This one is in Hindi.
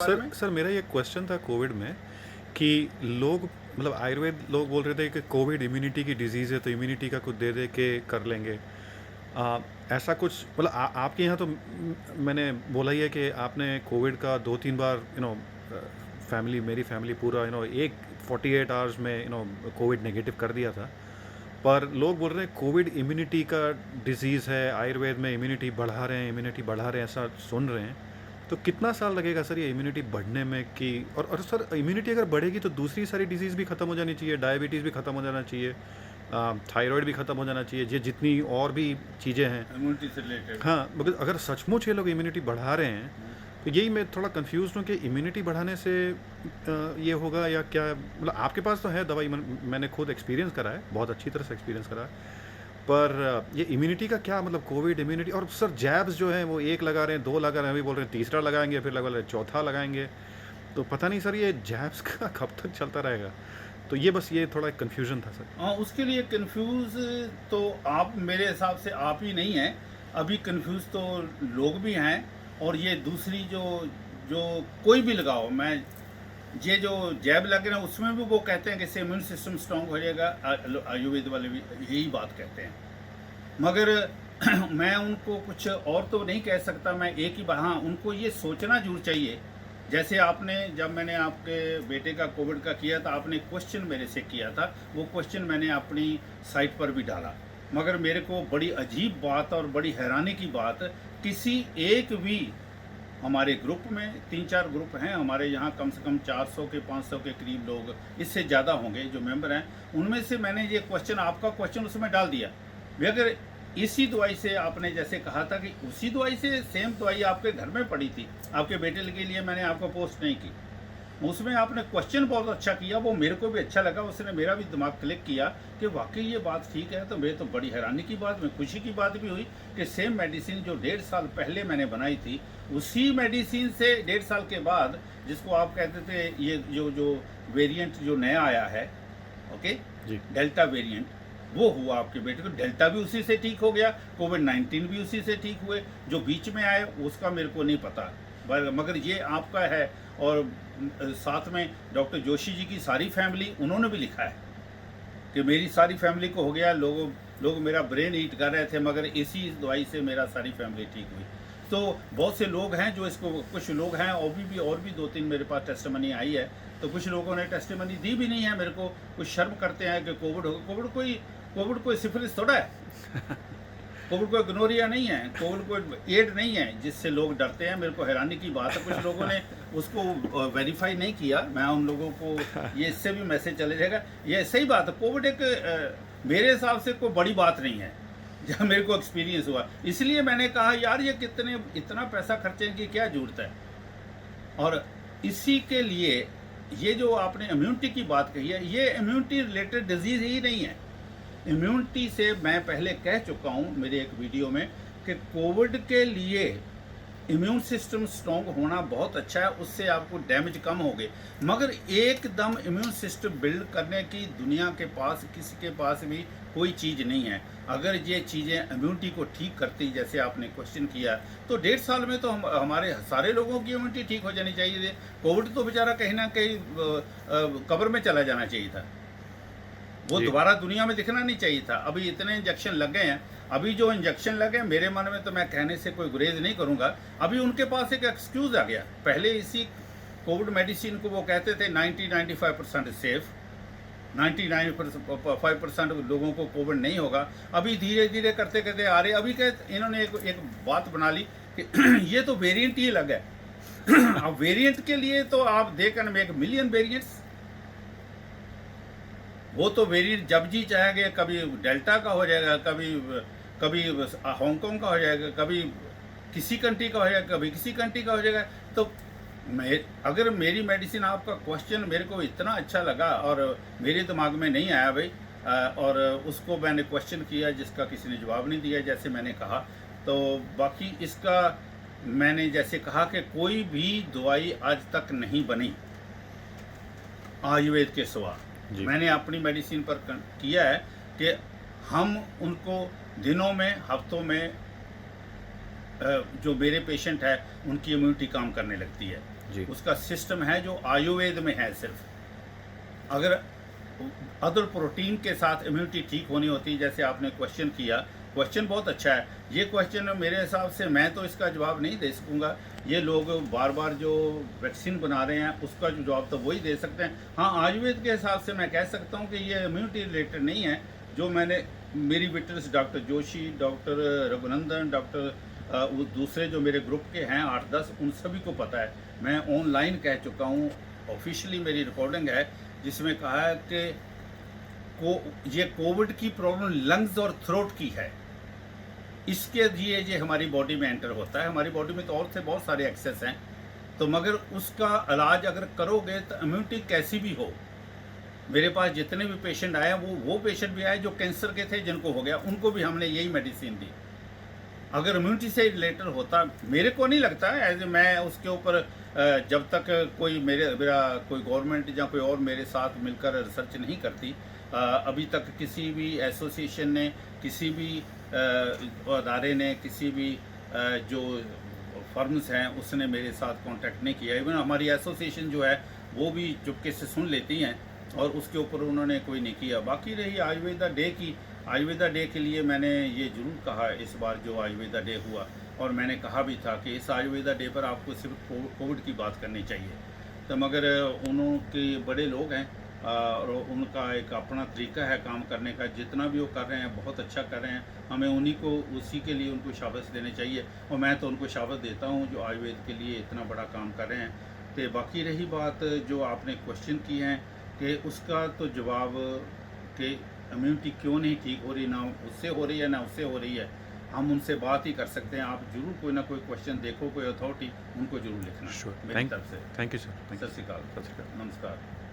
बारे सर में? सर मेरा ये क्वेश्चन था कोविड में कि लोग मतलब आयुर्वेद लोग बोल रहे थे कि कोविड इम्यूनिटी की डिजीज़ है तो इम्यूनिटी का कुछ दे दे के कर लेंगे। आ, ऐसा कुछ मतलब आपके यहाँ तो मैंने बोला ही है कि आपने कोविड का 2-3 बार फैमिली मेरी फैमिली पूरा एक 48 आवर्स में कोविड नेगेटिव कर दिया था। पर लोग बोल रहे हैं कोविड इम्यूनिटी का डिजीज़ है, आयुर्वेद में इम्यूनिटी बढ़ा रहे हैं, इम्यूनिटी बढ़ा रहे हैं, ऐसा सुन रहे हैं। तो कितना साल लगेगा सर ये इम्यूनिटी बढ़ने में कि और सर इम्यूनिटी अगर बढ़ेगी तो दूसरी सारी डिजीज़ भी ख़त्म हो जानी चाहिए, डायबिटीज़ भी ख़त्म हो जाना चाहिए, थायराइड भी ख़त्म हो जाना चाहिए, ये जितनी और भी चीज़ें हैं। इम्यूनिटी से रिलेटेड। हाँ, मगर अगर सचमुच ये लोग इम्यूनिटी बढ़ा रहे हैं तो यही मैं थोड़ा कंफ्यूज हूँ कि इम्यूनिटी बढ़ाने से ये होगा या क्या। मतलब आपके पास तो है दवाई, मैंने खुद एक्सपीरियंस करा है, बहुत अच्छी तरह से एक्सपीरियंस करा है। पर ये इम्यूनिटी का क्या मतलब, कोविड इम्यूनिटी और सर जैब्स जो है वो एक लगा रहे हैं, दो लगा रहे हैं, अभी बोल रहे हैं तीसरा लगाएंगे, फिर लगा रहे हैं चौथा लगाएंगे। तो पता नहीं सर ये जैब्स का कब तक चलता रहेगा। तो ये बस ये थोड़ा कन्फ्यूजन था सर। हाँ, उसके लिए कंफ्यूज तो आप मेरे हिसाब से आप ही नहीं हैं। अभी कंफ्यूज तो लोग भी हैं। और ये दूसरी जो जो कोई भी लगाओ, मैं ये जो जैब लग रहे हैं उसमें भी वो कहते हैं कि इससे इम्यून सिस्टम स्ट्रांग हो जाएगा। आयुर्वेद वाले भी यही बात कहते हैं। मगर मैं उनको कुछ और तो नहीं कह सकता। मैं एक ही बात, हाँ, उनको ये सोचना जरूर चाहिए। जैसे आपने, जब मैंने आपके बेटे का कोविड का किया था, आपने क्वेश्चन मेरे से किया था, वो क्वेश्चन मैंने अपनी साइट पर भी डाला। मगर मेरे को बड़ी अजीब बात और बड़ी हैरानी की बात, किसी एक भी हमारे ग्रुप में, 3-4 ग्रुप हैं हमारे यहाँ, कम से कम 400 के 500 के करीब लोग, इससे ज़्यादा होंगे जो मेंबर हैं, उनमें से मैंने ये क्वेश्चन, आपका क्वेश्चन उसमें डाल दिया। भी अगर इसी दवाई से, आपने जैसे कहा था कि उसी दवाई से, सेम दवाई आपके घर में पड़ी थी, आपके बेटे के लिए मैंने आपको पोस्ट नहीं की, उसमें आपने क्वेश्चन बहुत अच्छा किया, वो मेरे को भी अच्छा लगा, उसने मेरा भी दिमाग क्लिक किया कि वाकई ये बात ठीक है। तो मेरे तो बड़ी हैरानी की बात, मैं खुशी की बात भी हुई कि सेम मेडिसिन जो 1.5 साल पहले मैंने बनाई थी, उसी मेडिसिन से 1.5 साल के बाद, जिसको आप कहते थे ये जो जो वेरिएंट जो नया आया है, ओके, जी डेल्टा वेरिएंट, वो हुआ आपके बेटे को। डेल्टा भी उसी से ठीक हो गया, कोविड-19 भी उसी से ठीक हुए। जो बीच में आए उसका मेरे को नहीं पता, मगर ये आपका है। और साथ में डॉक्टर जोशी जी की सारी फैमिली, उन्होंने भी लिखा है कि मेरी सारी फैमिली को हो गया। लोग मेरा ब्रेन ईट कर रहे थे, मगर इसी दवाई से मेरा सारी फैमिली ठीक हुई। तो बहुत से लोग हैं जो इसको, कुछ लोग हैं और भी 2-3 मेरे पास टेस्टिमनी आई है। तो कुछ लोगों ने टेस्टिमनी दी भी नहीं है मेरे को, कुछ शर्म करते हैं कि कोविड हो, कोविड कोई सिफिलिस थोड़ा है, कोविड कोई गनोरिया नहीं है, कोविड कोई एड नहीं है जिससे लोग डरते हैं। मेरे को हैरानी की बात है, कुछ लोगों ने उसको वेरीफाई नहीं किया। मैं उन लोगों को, ये इससे भी मैसेज चले जाएगा, ये सही बात है। कोविड एक मेरे हिसाब से कोई बड़ी बात नहीं है, जहाँ मेरे को एक्सपीरियंस हुआ। इसलिए मैंने कहा यार ये इतना पैसा खर्चने की क्या जरूरत है। और इसी के लिए ये जो आपने इम्यूनिटी की बात कही है, ये इम्यूनिटी रिलेटेड डिजीज़ ही नहीं है। इम्यूनिटी से मैं पहले कह चुका हूँ मेरे एक वीडियो में कि कोविड के लिए इम्यून सिस्टम स्ट्रॉन्ग होना बहुत अच्छा है, उससे आपको डैमेज कम हो गए। मगर एकदम इम्यून सिस्टम बिल्ड करने की दुनिया के पास, किसी के पास भी कोई चीज़ नहीं है। अगर ये चीज़ें इम्यूनिटी को ठीक करती, जैसे आपने क्वेश्चन किया, तो 1.5 साल में तो हमारे सारे लोगों की इम्यूनिटी ठीक हो जानी चाहिए थी। कोविड तो बेचारा कहीं ना कहीं कब्र में चला जाना चाहिए था, वो जी दोबारा दुनिया में दिखना नहीं चाहिए था। अभी इतने इंजेक्शन लग गए हैं, अभी जो इंजेक्शन लगे, मेरे मन में तो, मैं कहने से कोई गुरेज नहीं करूंगा, अभी उनके पास एक एक्सक्यूज आ गया। पहले इसी कोविड मेडिसिन को वो कहते थे 90-95% सेफ, 99.5% लोगों को कोविड नहीं होगा। अभी धीरे धीरे करते करते आ रहे, अभी इन्होंने एक बात बना ली कि ये तो वेरिएंट ही अलग है। अब वेरिएंट के लिए तो आप they can make million variants. वो तो वेरिएंट जब जी चाहेंगे, कभी डेल्टा का हो जाएगा, कभी कभी हांगकांग का हो जाएगा, कभी किसी कंट्री का हो जाएगा, कभी किसी कंट्री का हो जाएगा। तो अगर मेरी मेडिसिन, आपका क्वेश्चन मेरे को इतना अच्छा लगा और मेरे दिमाग में नहीं आया भाई, और उसको मैंने क्वेश्चन किया जिसका किसी ने जवाब नहीं दिया, जैसे मैंने कहा। तो बाकी इसका मैंने जैसे कहा कि कोई भी दवाई आज तक नहीं बनी आयुर्वेद के सिवा। जी मैंने अपनी मेडिसिन पर किया है कि हम उनको दिनों में, हफ्तों में, जो मेरे पेशेंट है उनकी इम्यूनिटी काम करने लगती है। जी। उसका सिस्टम है जो आयुर्वेद में है सिर्फ। अगर अदर प्रोटीन के साथ इम्यूनिटी ठीक होनी होती है, जैसे आपने क्वेश्चन किया, क्वेश्चन बहुत अच्छा है। ये क्वेश्चन मेरे हिसाब से मैं तो इसका जवाब नहीं दे सकूँगा। ये लोग बार बार जो वैक्सीन बना रहे हैं उसका जो जवाब तो वही दे सकते हैं। हाँ, आयुर्वेद के हिसाब से मैं कह सकता हूँ कि ये इम्यूनिटी रिलेटेड नहीं है। जो मैंने मेरी witness doctor Joshi, doctor Raghunandan, doctor वो दूसरे जो मेरे ग्रुप के हैं 8-10, उन सभी को पता है। मैं ऑनलाइन कह चुका हूँ, ऑफिशियली मेरी रिकॉर्डिंग है जिसमें कहा है कि ये कोविड की प्रॉब्लम लंग्स और थ्रोट की है। इसके लिए ये हमारी बॉडी में एंटर होता है। हमारी बॉडी में तो और से बहुत सारे एक्सेस हैं, तो मगर उसका इलाज अगर करोगे तो इम्यूनिटी कैसी भी हो। मेरे पास जितने भी पेशेंट आए वो पेशेंट भी आए जो कैंसर के थे, जिनको हो गया, उनको भी हमने यही मेडिसिन दी। अगर इम्यूनिटी से रिलेटेड होता, मेरे को नहीं लगता एज मैं उसके ऊपर जब तक कोई मेरा कोई गवर्नमेंट या कोई और मेरे साथ मिलकर रिसर्च नहीं करती, अभी तक किसी भी एसोसिएशन ने, किसी भी अदारे ने, किसी भी जो फर्म्स हैं उसने मेरे साथ कांटेक्ट नहीं किया। इवन हमारी एसोसिएशन जो है वो भी चुपके से सुन लेती हैं और उसके ऊपर उन्होंने कोई नहीं किया। बाकी रही आयुर्वेदा डे की, आयुर्वेदा डे के लिए मैंने ये ज़रूर कहा इस बार जो आयुर्वेदा डे हुआ, और मैंने कहा भी था कि इस आयुर्वेदा डे पर आपको सिर्फ कोविड की बात करनी चाहिए। तो मगर उनके बड़े लोग हैं और उनका एक अपना तरीका है काम करने का। जितना भी वो कर रहे हैं बहुत अच्छा कर रहे हैं, हमें उन्हीं को, उसी के लिए उनको शाबाश देने चाहिए, और मैं तो उनको शाबाश देता हूँ जो आयुर्वेद के लिए इतना बड़ा काम कर रहे हैं। तो बाकी रही बात जो आपने क्वेश्चन की हैं कि उसका तो जवाब कि इम्यूनिटी क्यों नहीं ठीक हो रही, ना उससे हो रही है ना उससे हो रही है, हम उनसे बात ही कर सकते हैं। आप जरूर कोई ना कोई क्वेश्चन देखो, कोई अथॉरिटी, उनको जरूर लिखना श्योर। मेरी तरफ से। Thank you sir. सत श्री अकाल, सत श्री अकाल। नमस्कार।